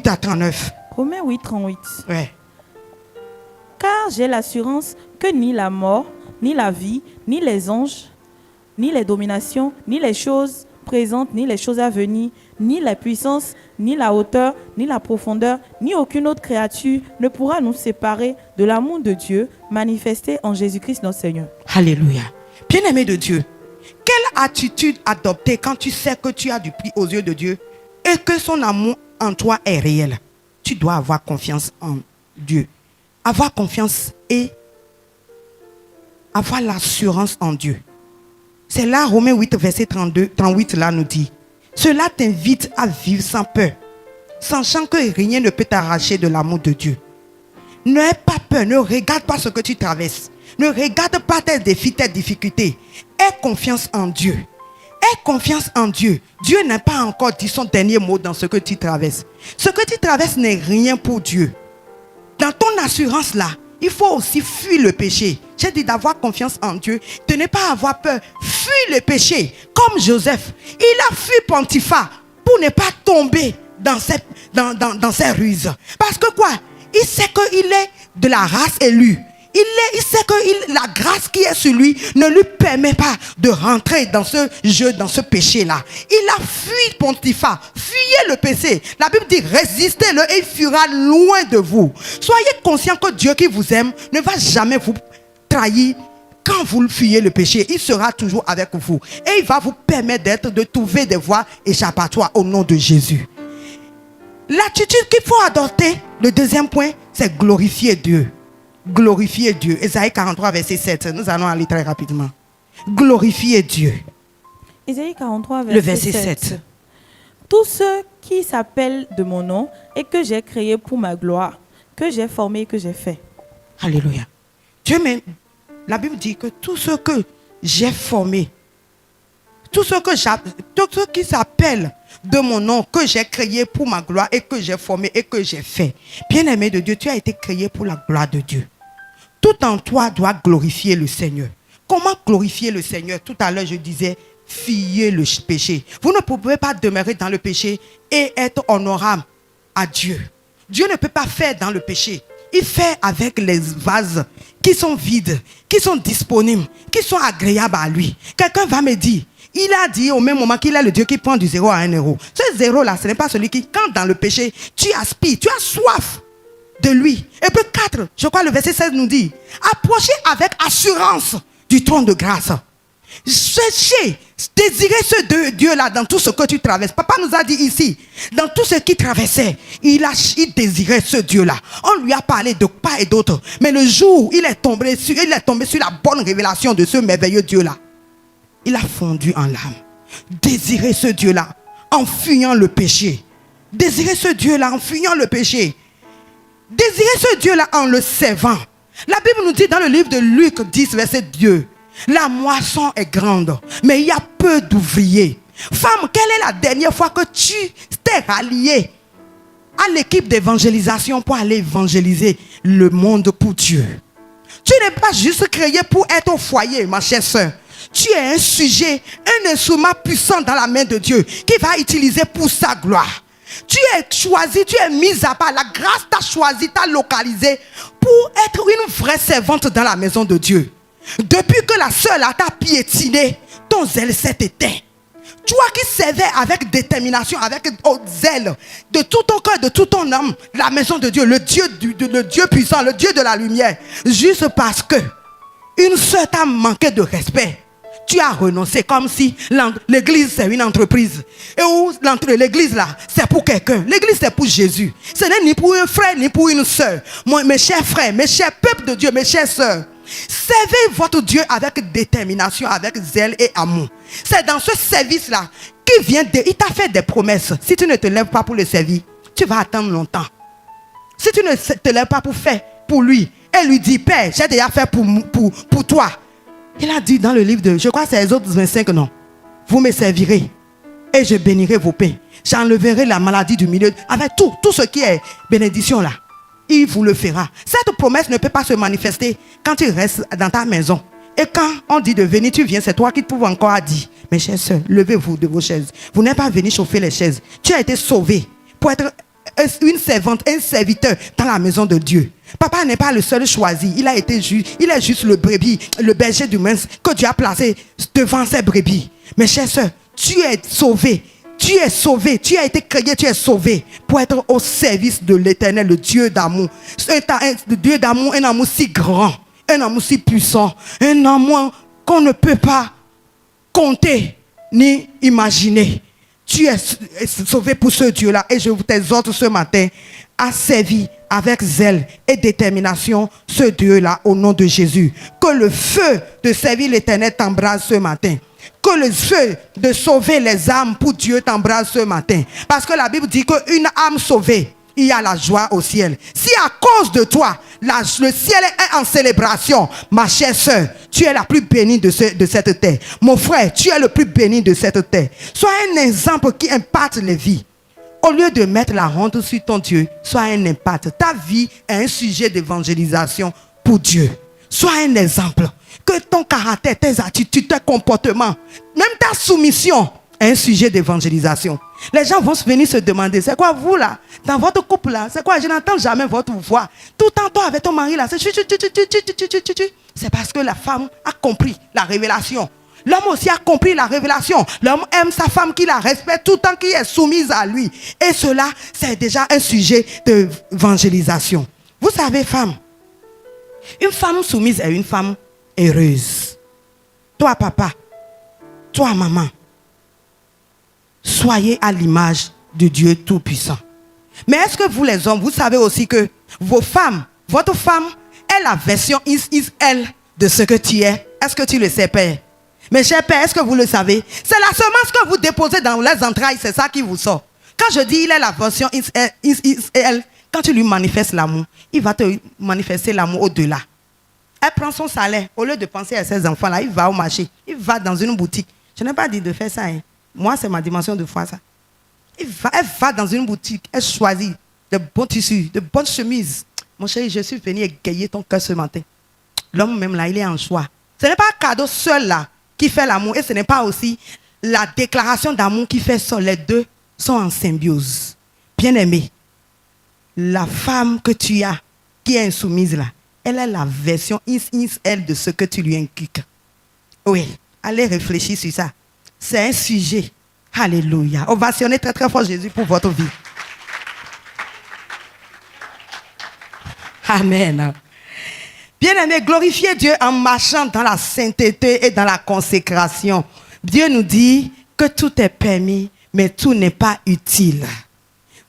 à 39. Romains 8, 38. Ouais. Car j'ai l'assurance que ni la mort, ni la vie, ni les anges, ni les dominations, ni les choses présentes, ni les choses à venir, ni la puissance, ni la hauteur, ni la profondeur, ni aucune autre créature ne pourra nous séparer de l'amour de Dieu manifesté en Jésus-Christ notre Seigneur. Alléluia. Bien-aimé de Dieu, quelle attitude adopter quand tu sais que tu as du prix aux yeux de Dieu et que son amour en toi est réel? Tu dois avoir confiance en Dieu. Avoir confiance et avoir l'assurance en Dieu. C'est là, Romains 8, verset 38, là nous dit, cela t'invite à vivre sans peur, sachant que rien ne peut t'arracher de l'amour de Dieu. N'aie pas peur, ne regarde pas ce que tu traverses. Ne regarde pas tes défis, tes difficultés. Aie confiance en Dieu. Aie confiance en Dieu. Dieu n'a pas encore dit son dernier mot dans ce que tu traverses. Ce que tu traverses n'est rien pour Dieu. Dans ton assurance là, il faut aussi fuir le péché. J'ai dit d'avoir confiance en Dieu, de ne pas avoir peur. Fuis le péché. Comme Joseph, il a fui Potiphar pour ne pas tomber dans ses ruses. Parce que quoi? Il sait qu'il est de la race élue. Il sait que la grâce qui est sur lui ne lui permet pas de rentrer dans ce jeu, dans ce péché-là. Il a fui Potiphar. Fuyez le péché. La Bible dit résistez-le et il fuira loin de vous. Soyez conscient que Dieu qui vous aime ne va jamais vous trahir. Quand vous fuyez le péché, il sera toujours avec vous. Et il va vous permettre de trouver des voies échappatoires au nom de Jésus. L'attitude qu'il faut adopter, le deuxième point, c'est glorifier Dieu. Glorifier Dieu. Ésaïe 43, verset 7. Nous allons aller très rapidement. Glorifier Dieu. Ésaïe 43, Le verset 7. Tous ceux qui s'appellent de mon nom et que j'ai créé pour ma gloire, que j'ai formé et que j'ai fait. Alléluia. Dieu m'aime. La Bible dit que tous ceux que j'ai formés, tous ceux qui s'appellent de mon nom, que j'ai créé pour ma gloire et que j'ai formé et que j'ai fait. Bien-aimé de Dieu, tu as été créé pour la gloire de Dieu. Tout en toi doit glorifier le Seigneur. Comment glorifier le Seigneur? Tout à l'heure, je disais, fuyez le péché. Vous ne pouvez pas demeurer dans le péché et être honorable à Dieu. Dieu ne peut pas faire dans le péché. Il fait avec les vases qui sont vides, qui sont disponibles, qui sont agréables à lui. Quelqu'un va me dire, il a dit au même moment qu'il est le Dieu qui prend du 0 à 1 euro. Ce 0 là, ce n'est pas celui qui, quand dans le péché, tu aspires, tu as soif de lui. Et puis 4, je crois le verset 16 nous dit, approchez avec assurance du trône de grâce. Cherchez, désirez ce Dieu-là dans tout ce que tu traverses. Papa nous a dit ici, dans tout ce qu'il traversait, il désirait ce Dieu-là. On lui a parlé de part et d'autre. Mais le jour où il est tombé sur la bonne révélation de ce merveilleux Dieu-là, il a fondu en larmes. Désirez ce Dieu-là en fuyant le péché. Désirez ce Dieu-là en fuyant le péché. Désirez ce Dieu-là en le servant. La Bible nous dit dans le livre de Luc 10, verset 2, la moisson est grande, mais il y a peu d'ouvriers. Femme, quelle est la dernière fois que tu t'es ralliée à l'équipe d'évangélisation pour aller évangéliser le monde pour Dieu? Tu n'es pas juste créé pour être au foyer, ma chère soeur. Tu es un sujet, un instrument puissant dans la main de Dieu qui va utiliser pour sa gloire. Tu es choisi, tu es mis à part. La grâce t'a choisi, t'a localisé pour être une vraie servante dans la maison de Dieu. Depuis que la sœur là t'a piétiné, ton zèle s'est éteint. Toi qui servais avec détermination, avec zèle, de tout ton cœur, de toute ton âme, la maison de Dieu, le Dieu puissant, le Dieu de la lumière, juste parce que une sœur t'a manqué de respect, tu as renoncé comme si l'église c'est une entreprise. Et où l'église là, c'est pour quelqu'un. L'église c'est pour Jésus. Ce n'est ni pour un frère, ni pour une sœur. Mes chers frères, mes chers peuples de Dieu, mes chères sœurs, servez votre Dieu avec détermination, avec zèle et amour. C'est dans ce service-là qu'il vient il t'a fait des promesses. Si tu ne te lèves pas pour le servir, tu vas attendre longtemps. Si tu ne te lèves pas pour faire pour lui, et lui dit, Père, j'ai déjà fait pour toi. Il a dit dans le livre de, je crois que c'est Exode 25, non. Vous me servirez et je bénirai vos pains. J'enlèverai la maladie du milieu. Avec tout ce qui est bénédiction là, il vous le fera. Cette promesse ne peut pas se manifester quand tu restes dans ta maison. Et quand on dit de venir, tu viens, c'est toi qui trouves encore à dire. Mes chères sœurs, levez-vous de vos chaises. Vous n'êtes pas venu chauffer les chaises. Tu as été sauvé pour être une servante, un serviteur dans la maison de Dieu. Papa n'est pas le seul choisi. Il est juste le brebis, le berger du mince que Dieu a placé devant ses brebis. Mes chères sœurs, tu es sauvé. Tu es sauvé, tu as été créé, tu es sauvé pour être au service de l'Éternel, le Dieu d'amour. Le Dieu d'amour, un amour si grand, un amour si puissant, un amour qu'on ne peut pas compter ni imaginer. Tu es sauvé pour ce Dieu-là et je vous exhorte ce matin à servir avec zèle et détermination ce Dieu-là au nom de Jésus. Que le feu de servir l'Éternel t'embrase ce matin. que le feu de sauver les âmes pour Dieu t'embrasse ce matin. Parce que la Bible dit qu'une âme sauvée, il y a la joie au ciel. Si à cause de toi, le ciel est en célébration, ma chère sœur, tu es la plus bénie de cette terre. Mon frère, tu es le plus béni de cette terre. Sois un exemple qui impacte les vies. Au lieu de mettre la honte sur ton Dieu, sois un impact. Ta vie est un sujet d'évangélisation pour Dieu. Sois un exemple. Que ton caractère, tes attitudes, tes comportements, même ta soumission est un sujet d'évangélisation. Les gens vont venir se demander, c'est quoi vous là, dans votre couple là, c'est quoi, je n'entends jamais votre voix. Tout le temps, toi avec ton mari là, c'est parce que la femme a compris la révélation. L'homme aussi a compris la révélation. L'homme aime sa femme qui la respecte tout le temps, qui est soumise à lui. Et cela, c'est déjà un sujet d'évangélisation. Vous savez, femme, une femme soumise est une femme heureuse. Toi, papa, toi, maman, soyez à l'image de Dieu Tout-Puissant. Mais est-ce que vous, les hommes, vous savez aussi que vos femmes, votre femme est la version elle de ce que tu es? Est-ce que tu le sais, Père? Mes chers pères, est-ce que vous le savez? C'est la semence que vous déposez dans les entrailles, c'est ça qui vous sort. Quand je dis il est la version elle, quand tu lui manifestes l'amour, il va te manifester l'amour au-delà. Elle prend son salaire, au lieu de penser à ses enfants-là, il va au marché, il va dans une boutique. Je n'ai pas dit de faire ça. Hein. Moi, c'est ma dimension de foi, ça. Elle va dans une boutique, elle choisit de bons tissus, de bonnes chemises. Mon chéri, je suis venu égayer ton cœur ce matin. L'homme même là, il est en choix. Ce n'est pas un cadeau seul là qui fait l'amour, et ce n'est pas aussi la déclaration d'amour qui fait ça. Les deux sont en symbiose. Bien-aimé, la femme que tu as, qui est insoumise là, elle est la version elle de ce que tu lui inculques. Oui, allez réfléchir sur ça. C'est un sujet. Alléluia. Ovationnez très très fort Jésus pour votre vie. Amen. Bien-aimé, glorifiez Dieu en marchant dans la sainteté et dans la consécration. Dieu nous dit que tout est permis, mais tout n'est pas utile.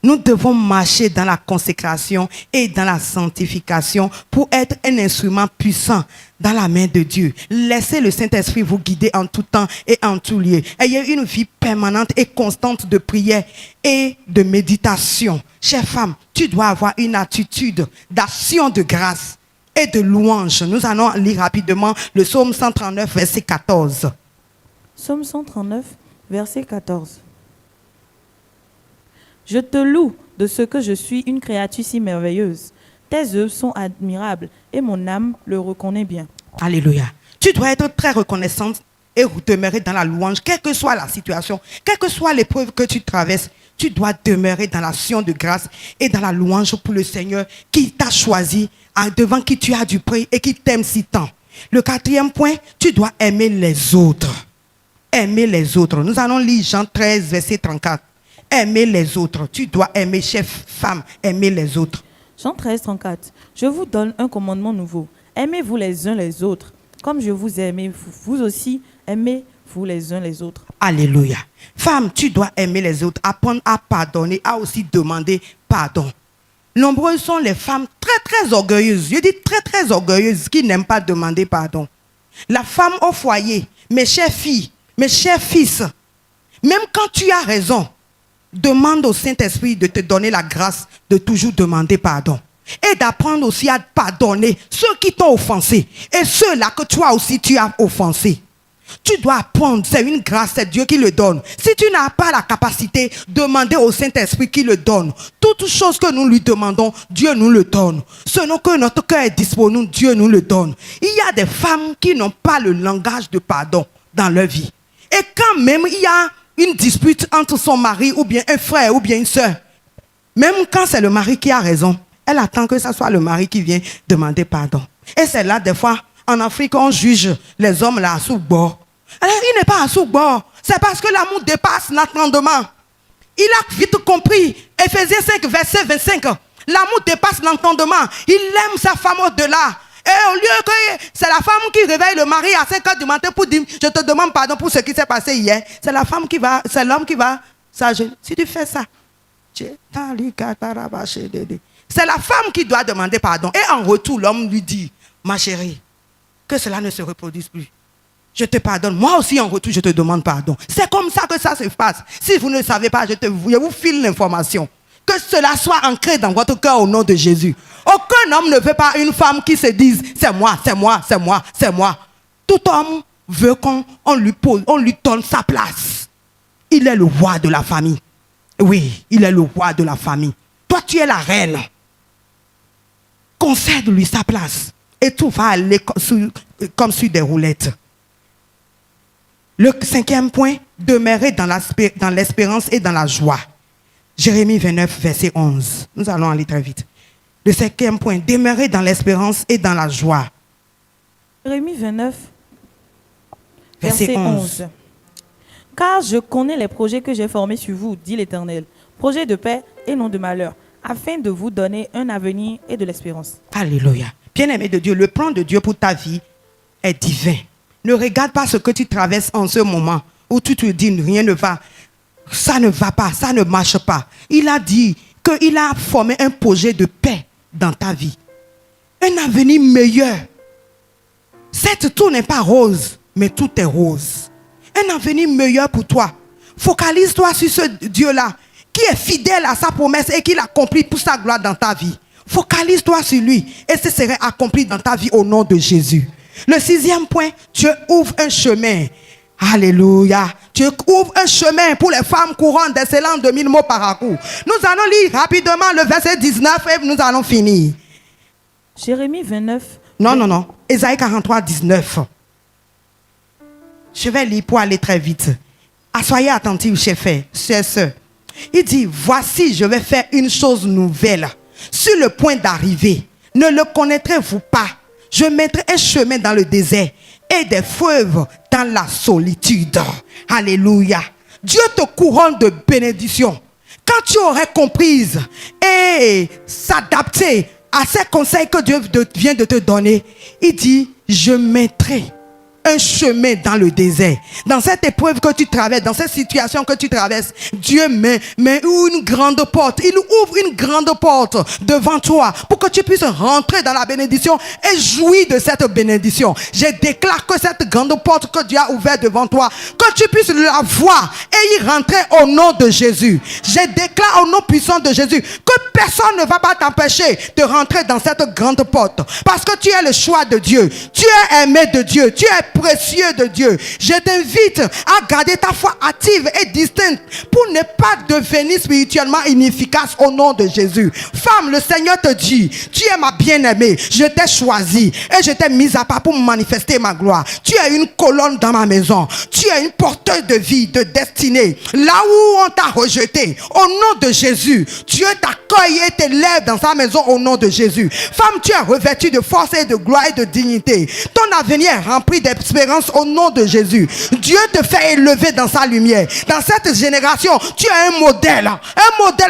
Nous devons marcher dans la consécration et dans la sanctification pour être un instrument puissant dans la main de Dieu. Laissez le Saint-Esprit vous guider en tout temps et en tout lieu. Ayez une vie permanente et constante de prière et de méditation. Chère femme, tu dois avoir une attitude d'action de grâce et de louange. Nous allons lire rapidement le psaume 139, verset 14. Psaume 139, verset 14. Je te loue de ce que je suis une créature si merveilleuse. Tes œuvres sont admirables et mon âme le reconnaît bien. Alléluia. Tu dois être très reconnaissante et demeurer dans la louange, quelle que soit la situation, quelle que soit l'épreuve que tu traverses. Tu dois demeurer dans l'action de grâce et dans la louange pour le Seigneur qui t'a choisi, devant qui tu as du prix et qui t'aime si tant. Le quatrième point, tu dois aimer les autres. Aimer les autres. Nous allons lire Jean 13, verset 34. Aimer les autres. Tu dois aimer, chef, femme, aimer les autres. Jean 13, 34. Je vous donne un commandement nouveau. Aimez-vous les uns les autres. Comme je vous ai aimé, vous aussi, aimez-vous les uns les autres. Alléluia. Femme, tu dois aimer les autres, apprendre à pardonner, à aussi demander pardon. Nombreuses sont les femmes très, très orgueilleuses. Je dis très, très orgueilleuses qui n'aiment pas demander pardon. La femme au foyer, mes chères filles, mes chers fils, même quand tu as raison, demande au Saint-Esprit de te donner la grâce de toujours demander pardon. Et d'apprendre aussi à pardonner ceux qui t'ont offensé et ceux-là que toi aussi tu as offensé. Tu dois apprendre, c'est une grâce, c'est Dieu qui le donne. Si tu n'as pas la capacité, demandez au Saint-Esprit qui le donne. Toutes choses que nous lui demandons, Dieu nous le donne. Selon que notre cœur est disponible, Dieu nous le donne. Il y a des femmes qui n'ont pas le langage de pardon dans leur vie. Et quand même il y a une dispute entre son mari ou bien un frère ou bien une soeur, même quand c'est le mari qui a raison, elle attend que ce soit le mari qui vient demander pardon. Et c'est là, des fois, en Afrique, on juge les hommes là à sous-bord. Alors, il n'est pas à sous-bord. C'est parce que l'amour dépasse l'entendement. Il a vite compris. Éphésiens 5, verset 25. L'amour dépasse l'entendement. Il aime sa femme au-delà. Et au lieu que c'est la femme qui réveille le mari à 5 h du matin pour dire je te demande pardon pour ce qui s'est passé hier, c'est la femme qui va, c'est l'homme qui va s'agenouiller. Si tu fais ça, c'est la femme qui doit demander pardon. Et en retour, l'homme lui dit ma chérie, que cela ne se reproduise plus. je te pardonne. Moi aussi, en retour, je te demande pardon. C'est comme ça que ça se passe. Si vous ne le savez pas, je vous file l'information. Que cela soit ancré dans votre cœur au nom de Jésus. Aucun homme ne veut pas une femme qui se dise, c'est moi, c'est moi, c'est moi, c'est moi. Tout homme veut qu'on lui donne sa place. Il est le roi de la famille. Oui, il est le roi de la famille. Toi, tu es la reine. Concède-lui sa place. Et tout va aller comme sur des roulettes. Le 5e point, demeurer dans l'espérance et dans la joie. Jérémie 29, verset 11. Nous allons aller très vite. Le 5e point, demeurer dans l'espérance et dans la joie. Jérémie 29, verset 11. Car je connais les projets que j'ai formés sur vous, dit l'Éternel. Projets de paix et non de malheur, afin de vous donner un avenir et de l'espérance. Alléluia. Bien-aimé de Dieu, le plan de Dieu pour ta vie est divin. Ne regarde pas ce que tu traverses en ce moment où tu te dis rien ne va. Ça ne va pas, ça ne marche pas. Il a dit qu'il a formé un projet de paix dans ta vie. Un avenir meilleur. Certes, tout n'est pas rose, mais tout est rose. Un avenir meilleur pour toi. Focalise-toi sur ce Dieu-là qui est fidèle à sa promesse et qui l'accomplit pour sa gloire dans ta vie. Focalise-toi sur lui et ce serait accompli dans ta vie au nom de Jésus. Le 6e point, Dieu ouvre un chemin. Alléluia. Dieu ouvre un chemin pour les femmes courantes d'excellents de 1000 mots par coup. Nous allons lire rapidement le verset 19 et nous allons finir. Jérémie 29. Non. Ésaïe 43, 19. Je vais lire pour aller très vite. Soyez attentifs, chers frères, chers sœurs. Il dit, voici, je vais faire une chose nouvelle. Sur le point d'arriver, ne le connaîtrez-vous pas? Je mettrai un chemin dans le désert et des fleuves dans la solitude. Alléluia. Dieu te couronne de bénédictions. Quand tu aurais compris et s'adapter à ces conseils que Dieu vient de te donner, il dit, je mettrai un chemin dans le désert. Dans cette épreuve que tu traverses, dans cette situation que tu traverses, Dieu met une grande porte. Il ouvre une grande porte devant toi pour que tu puisses rentrer dans la bénédiction et jouir de cette bénédiction. Je déclare que cette grande porte que Dieu a ouverte devant toi, que tu puisses la voir et y rentrer au nom de Jésus. Je déclare au nom puissant de Jésus que personne ne va pas t'empêcher de rentrer dans cette grande porte parce que tu es le choix de Dieu. Tu es aimé de Dieu. Tu es précieux de Dieu. Je t'invite à garder ta foi active et distincte pour ne pas devenir spirituellement inefficace au nom de Jésus. Femme, le Seigneur te dit, tu es ma bien-aimée, je t'ai choisie et je t'ai mise à part pour manifester ma gloire. Tu es une colonne dans ma maison. Tu es une porteuse de vie, de destinée. Là où on t'a rejeté, au nom de Jésus, Dieu t'accueille et t'élève dans sa maison au nom de Jésus. Femme, tu es revêtue de force et de gloire et de dignité. Ton avenir est rempli d'espérance au nom de Jésus. Dieu te fait élever dans sa lumière. Dans cette génération, tu es un modèle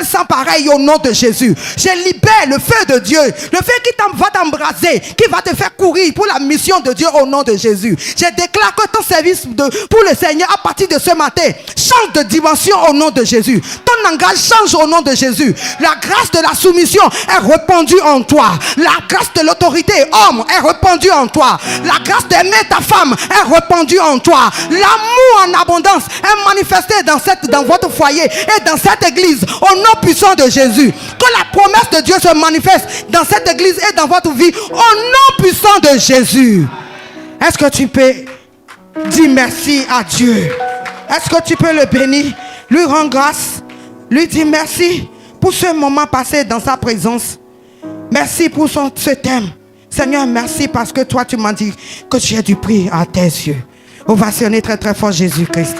sans pareil au nom de Jésus. Je libère le feu de Dieu, le feu qui va t'embraser, qui va te faire courir pour la mission de Dieu au nom de Jésus. Je déclare que ton service pour le Seigneur à partir de ce matin change de dimension au nom de Jésus. Ton langage change au nom de Jésus. La grâce de la soumission est répandue en toi. La grâce de l'autorité homme est répandue en toi. La grâce d'aimer ta femme est répandue en toi. L'amour en abondance est manifesté dans votre foyer et dans cette église au nom puissant de Jésus. Que la promesse de Dieu se manifeste dans cette église et dans votre vie au nom puissant de Jésus. Est-ce que tu peux dire merci à Dieu? Est-ce que tu peux le bénir, lui rendre grâce, lui dire merci pour ce moment passé dans sa présence? Merci pour ce thème. Seigneur, merci parce que toi tu m'as dit que tu as du prix à tes yeux. Ovationner très très fort Jésus-Christ.